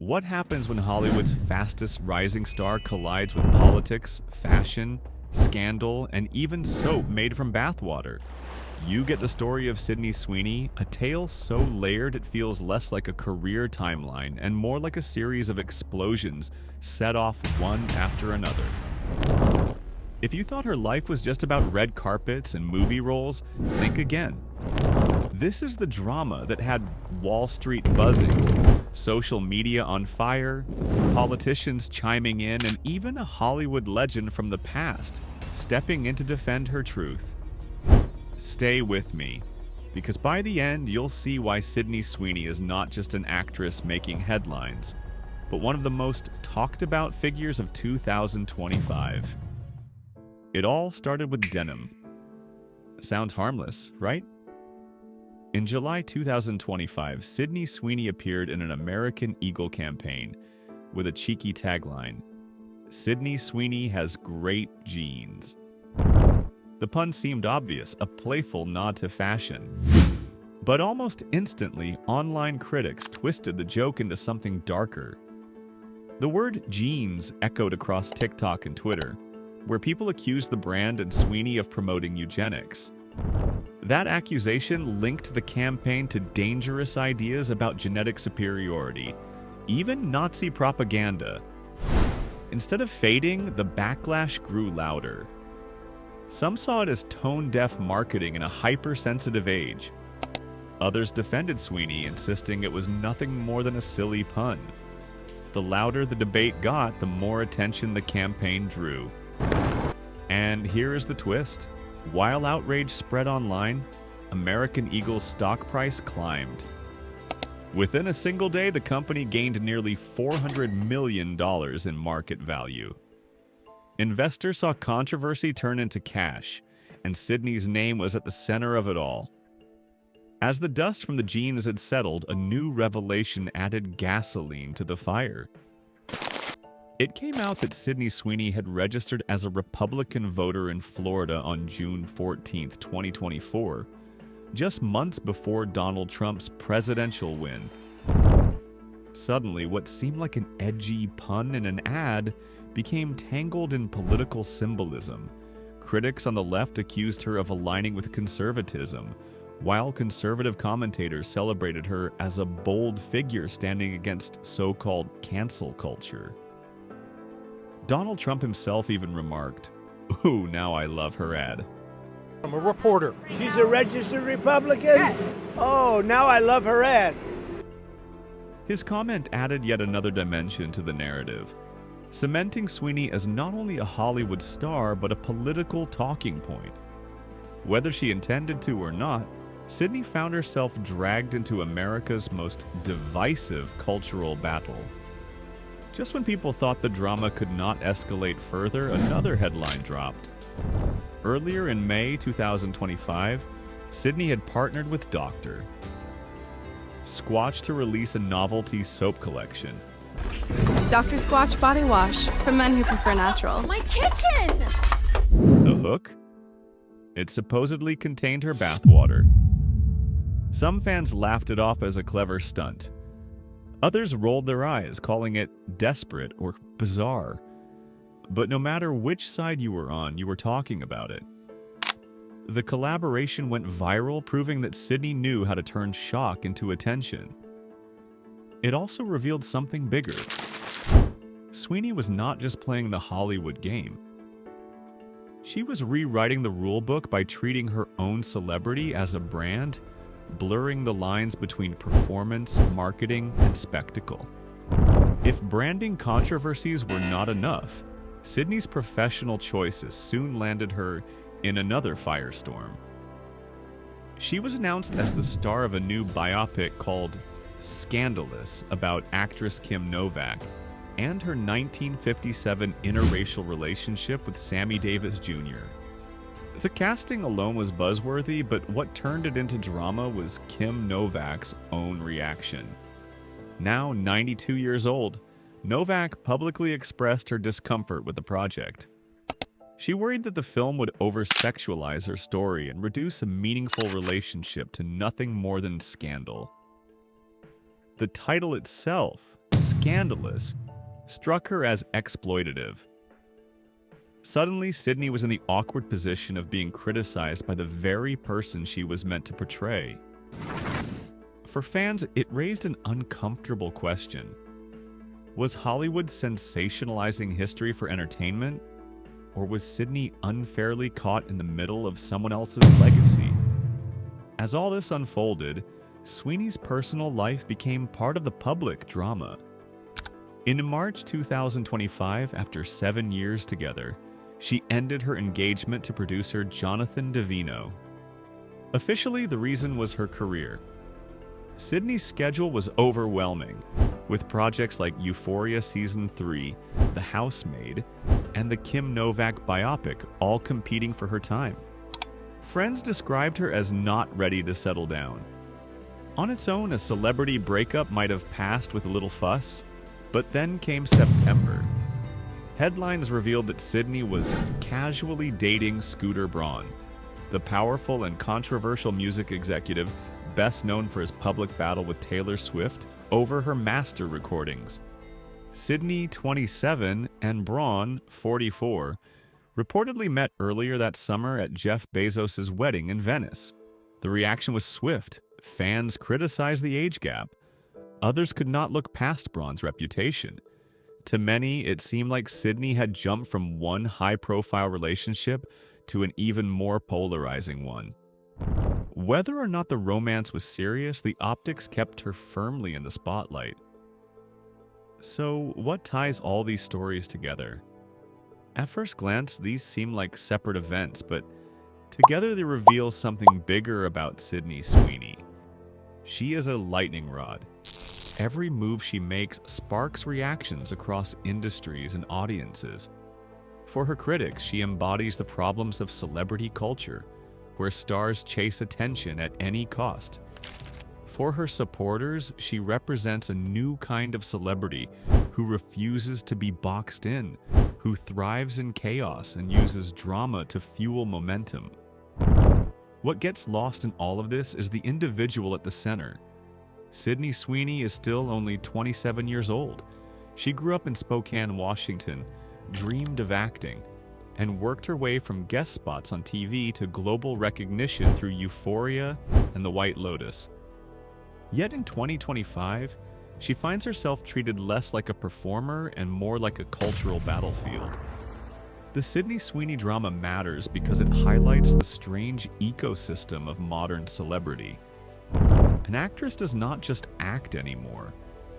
What happens when Hollywood's fastest rising star collides with politics, fashion, scandal, and even soap made from bathwater? You get the story of Sydney Sweeney, a tale so layered it feels less like a career timeline and more like a series of explosions set off one after another. If you thought her life was just about red carpets and movie roles, think again. This is the drama that had Wall Street buzzing, social media on fire, politicians chiming in, and even a Hollywood legend from the past stepping in to defend her truth. Stay with me, because by the end you'll see why Sydney Sweeney is not just an actress making headlines, but one of the most talked about figures of 2025. It all started with denim. Sounds harmless, right? In July 2025, Sydney Sweeney appeared in an American Eagle campaign with a cheeky tagline, "Sydney Sweeney has great genes." The pun seemed obvious, a playful nod to fashion. But almost instantly, online critics twisted the joke into something darker. The word genes echoed across TikTok and Twitter, where people accused the brand and Sweeney of promoting eugenics. That accusation linked the campaign to dangerous ideas about genetic superiority, even Nazi propaganda. Instead of fading, the backlash grew louder. Some saw it as tone-deaf marketing in a hypersensitive age. Others defended Sweeney, insisting it was nothing more than a silly pun. The louder the debate got, the more attention the campaign drew. And here is the twist. While outrage spread online, American Eagle's stock price climbed. Within a single day, the company gained nearly $400 million in market value. Investors saw controversy turn into cash, and Sydney's name was at the center of it all. As the dust from the jeans had settled, a new revelation added gasoline to the fire. It came out that Sydney Sweeney had registered as a Republican voter in Florida on June 14, 2024, just months before Donald Trump's presidential win. Suddenly, what seemed like an edgy pun in an ad became tangled in political symbolism. Critics on the left accused her of aligning with conservatism, while conservative commentators celebrated her as a bold figure standing against so-called cancel culture. Donald Trump himself even remarked, "Ooh, now I love her ad." I'm a reporter. She's a registered Republican? Oh, now I love her ad. His comment added yet another dimension to the narrative, cementing Sweeney as not only a Hollywood star but a political talking point. Whether she intended to or not, Sydney found herself dragged into America's most divisive cultural battle. Just when people thought the drama could not escalate further, another headline dropped. Earlier in May 2025, Sydney had partnered with Dr. Squatch to release a novelty soap collection. Dr. Squatch Body Wash for men who prefer natural. My kitchen! The hook? It supposedly contained her bathwater. Some fans laughed it off as a clever stunt. Others rolled their eyes, calling it desperate or bizarre. But no matter which side you were on, you were talking about it. The collaboration went viral, proving that Sydney knew how to turn shock into attention. It also revealed something bigger. Sweeney was not just playing the Hollywood game. She was rewriting the rulebook by treating her own celebrity as a brand, blurring the lines between performance, marketing, and spectacle. If branding controversies were not enough, Sydney's professional choices soon landed her in another firestorm. She was announced as the star of a new biopic called Scandalous about actress Kim Novak and her 1957 interracial relationship with Sammy Davis Jr. The casting alone was buzzworthy, but what turned it into drama was Kim Novak's own reaction. Now 92 years old, Novak publicly expressed her discomfort with the project. She worried that the film would over-sexualize her story and reduce a meaningful relationship to nothing more than scandal. The title itself scandalous struck her as exploitative. Suddenly, Sydney was in the awkward position of being criticized by the very person she was meant to portray. For fans, it raised an uncomfortable question. Was Hollywood sensationalizing history for entertainment? Or was Sydney unfairly caught in the middle of someone else's legacy? As all this unfolded, Sweeney's personal life became part of the public drama. In March 2025, after 7 years together, she ended her engagement to producer Jonathan Davino. Officially, the reason was her career. Sydney's schedule was overwhelming, with projects like Euphoria Season 3, The Housemaid, and the Kim Novak biopic all competing for her time. Friends described her as not ready to settle down. On its own, a celebrity breakup might have passed with a little fuss, but then came September. Headlines revealed that Sydney was casually dating Scooter Braun, the powerful and controversial music executive best known for his public battle with Taylor Swift over her master recordings. Sydney, 27, and Braun, 44, reportedly met earlier that summer at Jeff Bezos' wedding in Venice. The reaction was swift. Fans criticized the age gap. Others could not look past Braun's reputation. To many, it seemed like Sydney had jumped from one high-profile relationship to an even more polarizing one. Whether or not the romance was serious, the optics kept her firmly in the spotlight. So, what ties all these stories together? At first glance, these seem like separate events, but together they reveal something bigger about Sydney Sweeney. She is a lightning rod. Every move she makes sparks reactions across industries and audiences. For her critics, she embodies the problems of celebrity culture, where stars chase attention at any cost. For her supporters, she represents a new kind of celebrity who refuses to be boxed in, who thrives in chaos and uses drama to fuel momentum. What gets lost in all of this is the individual at the center. Sydney Sweeney is still only 27 years old. She grew up in Spokane, Washington, dreamed of acting, and worked her way from guest spots on TV to global recognition through Euphoria and The White Lotus. Yet in 2025, she finds herself treated less like a performer and more like a cultural battlefield. The Sydney Sweeney drama matters because it highlights the strange ecosystem of modern celebrity. An actress does not just act anymore.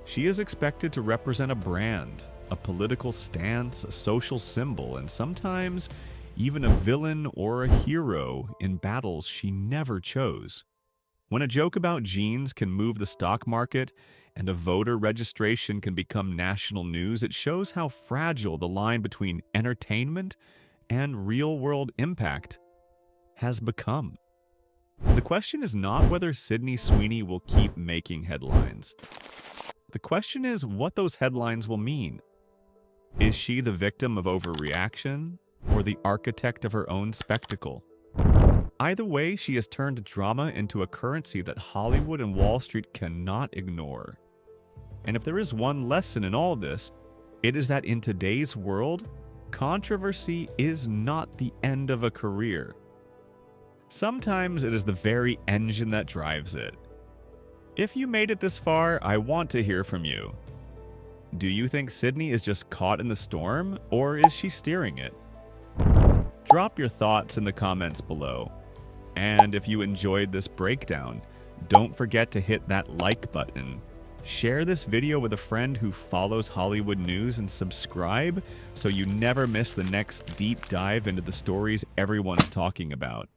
She is expected to represent a brand, a political stance, a social symbol, and sometimes even a villain or a hero in battles she never chose. When a joke about jeans can move the stock market and a voter registration can become national news, it shows how fragile the line between entertainment and real-world impact has become. The question is not whether Sydney Sweeney will keep making headlines. The question is what those headlines will mean. Is she the victim of overreaction or the architect of her own spectacle? Either way, she has turned drama into a currency that Hollywood and Wall Street cannot ignore. And if there is one lesson in all this, it is that in today's world, controversy is not the end of a career. Sometimes it is the very engine that drives it. If you made it this far, I want to hear from you. Do you think Sydney is just caught in the storm, or is she steering it? Drop your thoughts in the comments below. And if you enjoyed this breakdown, don't forget to hit that like button. Share this video with a friend who follows Hollywood news and subscribe so you never miss the next deep dive into the stories everyone's talking about.